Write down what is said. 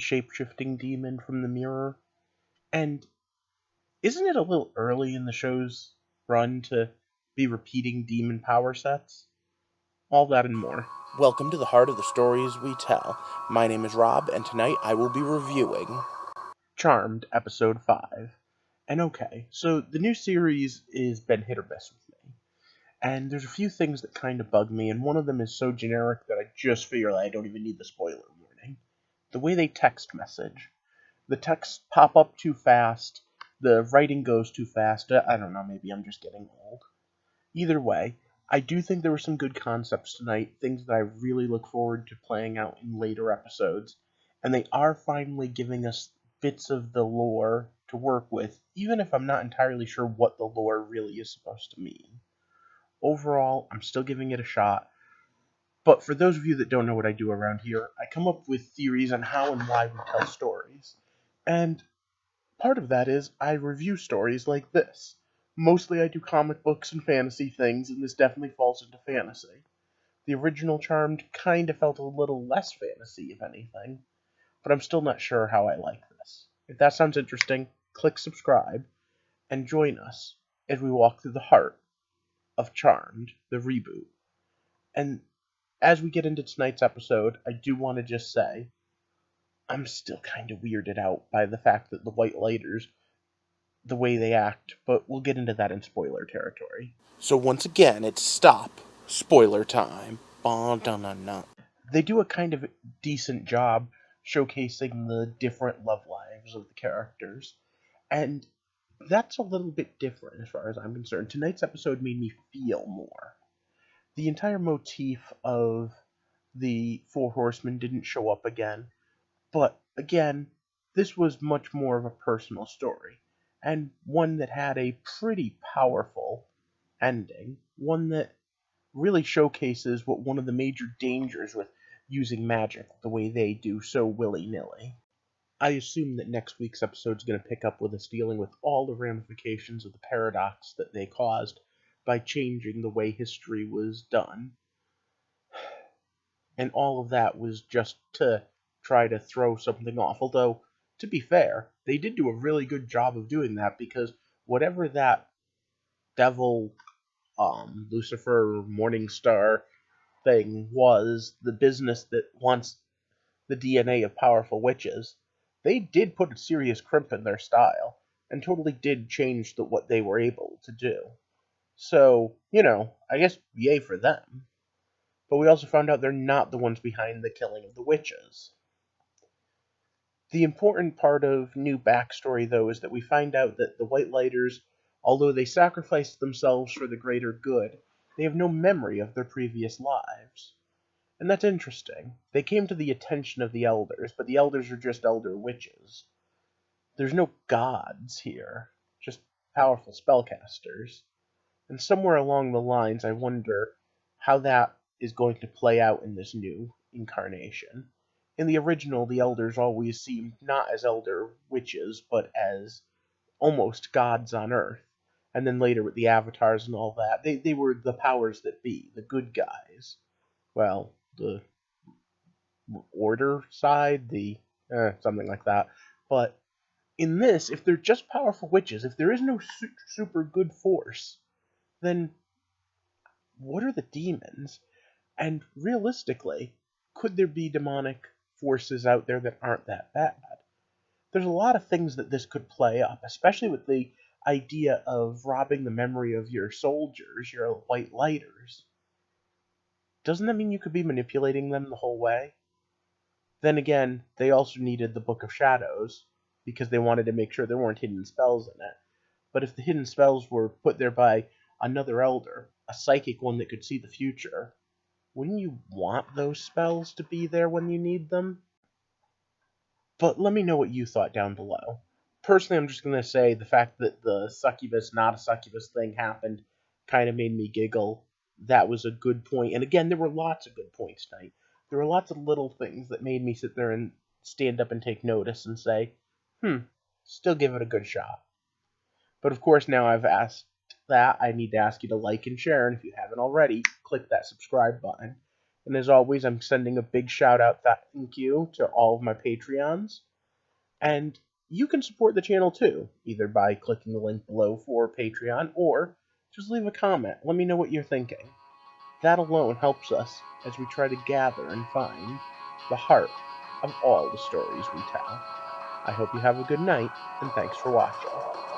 shape-shifting demon from the mirror. And isn't it a little early in the show's run to be repeating demon power sets? All that and more. Welcome to the heart of the stories we tell. My name is Rob, and tonight I will be reviewing Charmed, Episode 5. And okay, so the new series is been hit or miss with me. And there's a few things that kind of bug me, and one of them is so generic that I just figure I don't even need the spoiler warning. The way they text message. The texts pop up too fast, the writing goes too fast. I don't know, maybe I'm just getting old. Either way, I do think there were some good concepts tonight, things that I really look forward to playing out in later episodes, and they are finally giving us bits of the lore to work with, even if I'm not entirely sure what the lore really is supposed to mean. Overall, I'm still giving it a shot, but for those of you that don't know what I do around here, I come up with theories on how and why we tell stories. And part of that is I review stories like this. Mostly I do comic books and fantasy things, and this definitely falls into fantasy. The original Charmed kind of felt a little less fantasy, if anything, but I'm still not sure how I like this. If that sounds interesting, click subscribe and join us as we walk through the heart of Charmed, the reboot. And as we get into tonight's episode, I do want to just say I'm still kind of weirded out by the fact that the White Lighters, the way they act, but we'll get into that in spoiler territory. So once again, it's stop spoiler time. They do a kind of decent job showcasing the different love lives of the characters, and that's a little bit different as far as I'm concerned. Tonight's episode made me feel more. The entire motif of the Four Horsemen didn't show up again, but again, this was much more of a personal story, and one that had a pretty powerful ending, one that really showcases what one of the major dangers with using magic the way they do so willy-nilly. I assume that next week's episode is going to pick up with us dealing with all the ramifications of the paradox that they caused by changing the way history was done. And all of that was just to try to throw something off. Although, to be fair, they did do a really good job of doing that, because whatever that devil, Lucifer, Morningstar thing was, the business that wants the DNA of powerful witches, they did put a serious crimp in their style, and totally did change what they were able to do. So, I guess yay for them. But we also found out they're not the ones behind the killing of the witches. The important part of new backstory, though, is that we find out that the White Lighters, although they sacrificed themselves for the greater good, they have no memory of their previous lives. And that's interesting. They came to the attention of the elders, but the elders are just elder witches. There's no gods here, just powerful spellcasters. And somewhere along the lines, I wonder how that is going to play out in this new incarnation. In the original, the elders always seemed not as elder witches, but as almost gods on Earth. And then later with the avatars and all that, they were the powers that be, the good guys. Well, the order side, the something like that. But in this, if they're just powerful witches, if there is no super good force, then what are the demons? And realistically, could there be demonic forces out there that aren't that bad? There's a lot of things that this could play up, especially with the idea of robbing the memory of your soldiers, your white lighters. Doesn't that mean you could be manipulating them the whole way? Then again, they also needed the Book of Shadows, because they wanted to make sure there weren't hidden spells in it. But if the hidden spells were put there by another elder, a psychic one that could see the future, wouldn't you want those spells to be there when you need them? But let me know what you thought down below. Personally, I'm just going to say the fact that the succubus, not a succubus thing happened kind of made me giggle. That was a good point. And again, there were lots of good points tonight. There were lots of little things that made me sit there and stand up and take notice and say, still give it a good shot. But of course, now I've asked that, I need to ask you to like and share, and if you haven't already, click that subscribe button. And as always, I'm sending a big shout out thank you to all of my Patreons. And you can support the channel too, either by clicking the link below for Patreon or just leave a comment. Let me know what you're thinking. That alone helps us as we try to gather and find the heart of all the stories we tell. I hope you have a good night, and thanks for watching.